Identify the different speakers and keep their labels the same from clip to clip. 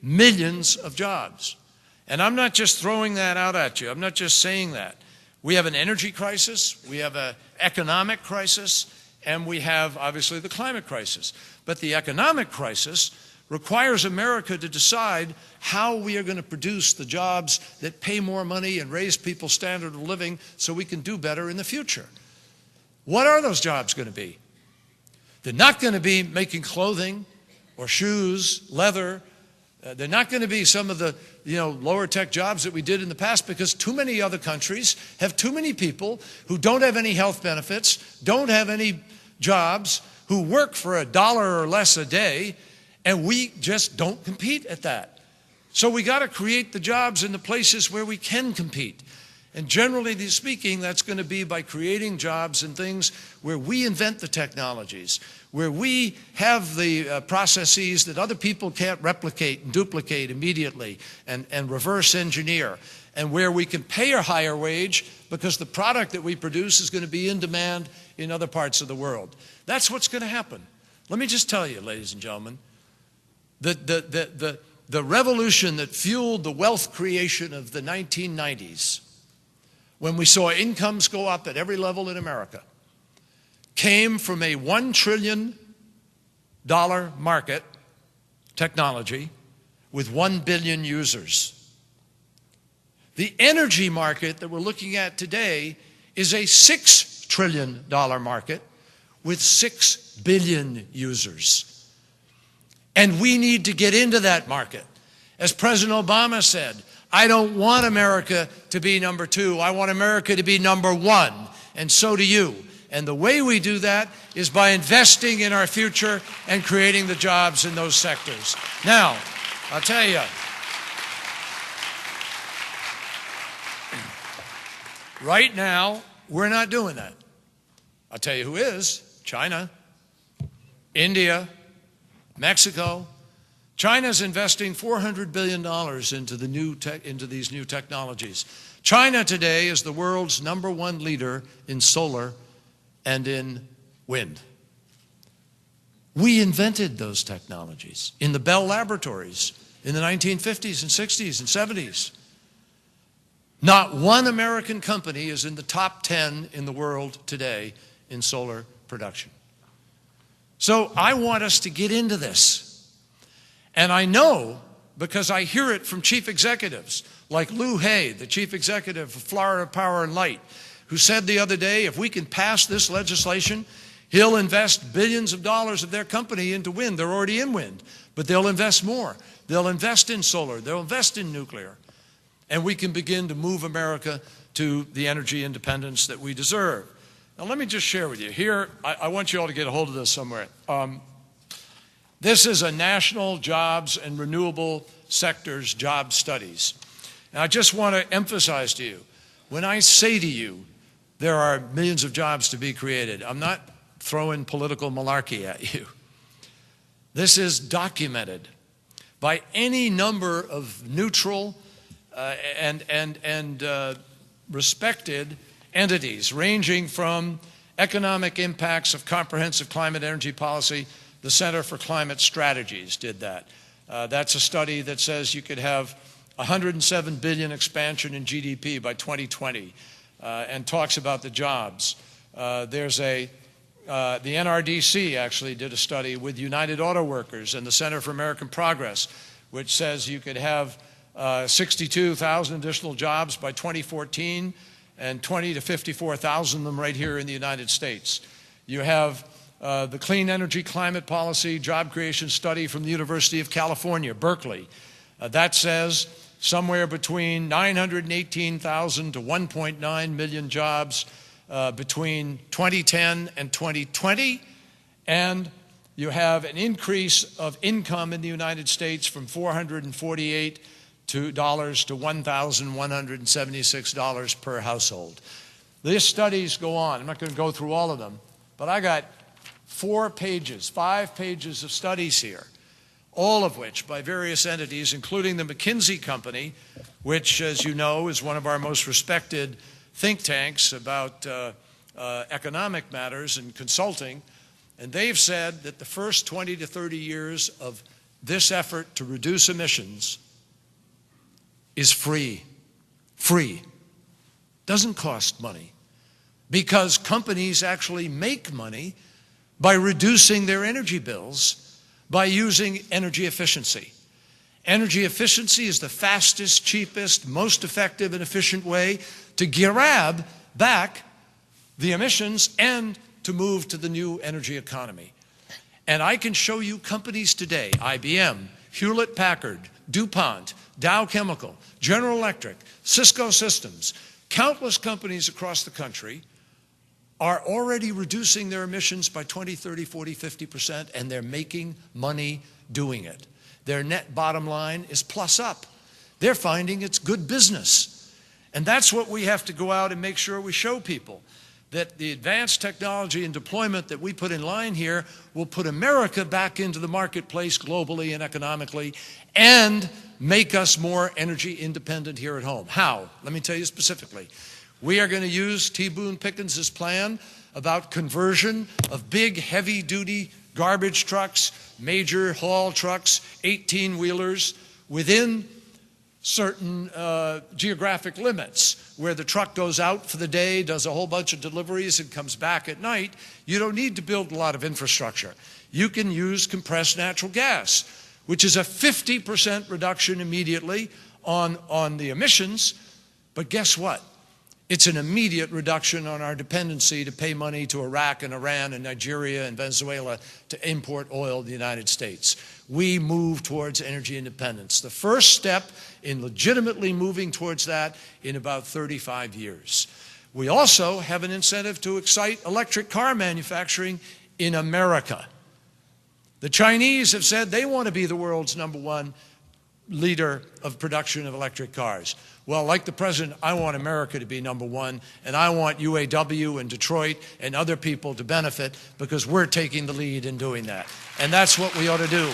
Speaker 1: millions of jobs. And I'm not just throwing that out at you. I'm not just saying that. We have an energy crisis, we have an economic crisis, and we have, obviously, the climate crisis. But the economic crisis requires America to decide how we are going to produce the jobs that pay more money and raise people's standard of living so we can do better in the future. What are those jobs going to be? They're not going to be making clothing or shoes, leather. They're not going to be some of the lower tech jobs that we did in the past, because too many other countries have too many people who don't have any health benefits, don't have any jobs, who work for $1 or less a day, and we just don't compete at that. So we got to create the jobs in the places where we can compete. And generally speaking, that's going to be by creating jobs in things where we invent the technologies, where we have the processes that other people can't replicate and duplicate immediately and reverse engineer, and where we can pay a higher wage because the product that we produce is going to be in demand in other parts of the world. That's what's going to happen. Let me just tell you, ladies and gentlemen, the revolution that fueled the wealth creation of the 1990s, when we saw incomes go up at every level in America, came from a $1 trillion market, technology, with 1 billion users. The energy market that we're looking at today is a $6 trillion market with 6 billion users. And we need to get into that market. As President Obama said, I don't want America to be number 2. I want America to be number 1, and so do you. And the way we do that is by investing in our future and creating the jobs in those sectors. Now, I'll tell you, right now, we're not doing that. I'll tell you who is: China, India, Mexico. China's investing $400 billion into these new technologies. China today is the world's #1 leader in solar and in wind. We invented those technologies in the Bell Laboratories in the 1950s and 60s and 70s. Not one American company is in the top 10 in the world today in solar production. So I want us to get into this. And I know, because I hear it from chief executives like Lou Hay, the chief executive of Florida Power and Light, who said the other day, if we can pass this legislation, he'll invest billions of dollars of their company into wind. They're already in wind, but they'll invest more. They'll invest in solar. They'll invest in nuclear. And we can begin to move America to the energy independence that we deserve. Now, let me just share with you. Here, I want you all to get a hold of this somewhere. This is a national jobs and renewable sectors job studies. And I just want to emphasize to you, when I say to you, there are millions of jobs to be created, I'm not throwing political malarkey at you. This is documented by any number of neutral and respected entities, ranging from economic impacts of comprehensive climate energy policy. The Center for Climate Strategies did that. That's a study that says you could have 107 billion expansion in GDP by 2020, and talks about the jobs. The NRDC actually did a study with United Auto Workers and the Center for American Progress, which says you could have 62,000 additional jobs by 2014 and 20 to 54,000 of them right here in the United States. You have the Clean Energy Climate Policy Job Creation Study from the University of California, Berkeley. That says somewhere between 918,000 to 1.9 million jobs between 2010 and 2020. And you have an increase of income in the United States from $448 to $1,176 per household. These studies go on. I'm not going to go through all of them, but I got 5 pages of studies here, all of which by various entities, including the McKinsey Company, which, as you know, is one of our most respected think tanks about economic matters and consulting. And they've said that the first 20 to 30 years of this effort to reduce emissions is free. Free. Doesn't cost money, because companies actually make money by reducing their energy bills by using energy efficiency. Energy efficiency is the fastest, cheapest, most effective and efficient way to grab back the emissions and to move to the new energy economy. And I can show you companies today, IBM, Hewlett-Packard, DuPont, Dow Chemical, General Electric, Cisco Systems, countless companies across the country are already reducing their emissions by 20, 30, 40, 50%, and they're making money doing it. Their net bottom line is plus up. They're finding it's good business. And that's what we have to go out and make sure we show people, that the advanced technology and deployment that we put in line here will put America back into the marketplace globally and economically and make us more energy independent here at home. How? Let me tell you specifically. We are going to use T. Boone Pickens' plan about conversion of big, heavy-duty garbage trucks, major haul trucks, 18-wheelers, within certain geographic limits, where the truck goes out for the day, does a whole bunch of deliveries, and comes back at night. You don't need to build a lot of infrastructure. You can use compressed natural gas, which is a 50% reduction immediately on the emissions. But guess what? It's an immediate reduction on our dependency to pay money to Iraq and Iran and Nigeria and Venezuela to import oil to the United States. We move towards energy independence. The first step in legitimately moving towards that in about 35 years. We also have an incentive to excite electric car manufacturing in America. The Chinese have said they want to be the world's #1 leader of production of electric cars. Well, like the president, I want America to be #1, and I want UAW and Detroit and other people to benefit, because we're taking the lead in doing that. And that's what we ought to do.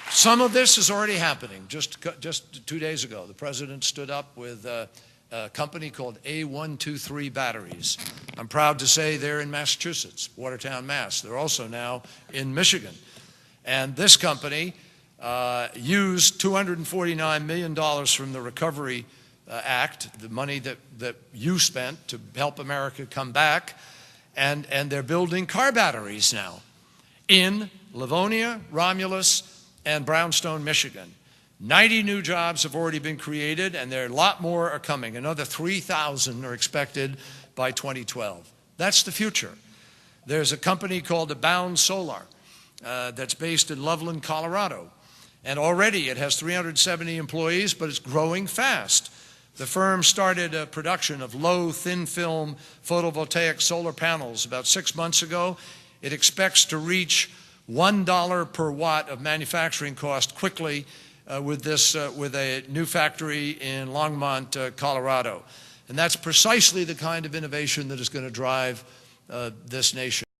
Speaker 1: Some of this is already happening. Just 2 days ago, the president stood up with a company called A123 Batteries. I'm proud to say they're in Massachusetts, Watertown, Mass. They're also now in Michigan. And this company used $249 million from the Recovery Act, the money that you spent to help America come back, and they're building car batteries now in Livonia, Romulus, and Brownstone, Michigan. 90 new jobs have already been created, and there are a lot more are coming. Another 3,000 are expected by 2012. That's the future. There's a company called Abound Solar that's based in Loveland, Colorado. And already it has 370 employees, but it's growing fast. The firm started a production of low, thin film photovoltaic solar panels about 6 months ago. It expects to reach $1 per watt of manufacturing cost quickly with a new factory in Longmont, Colorado. And that's precisely the kind of innovation that is going to drive this nation.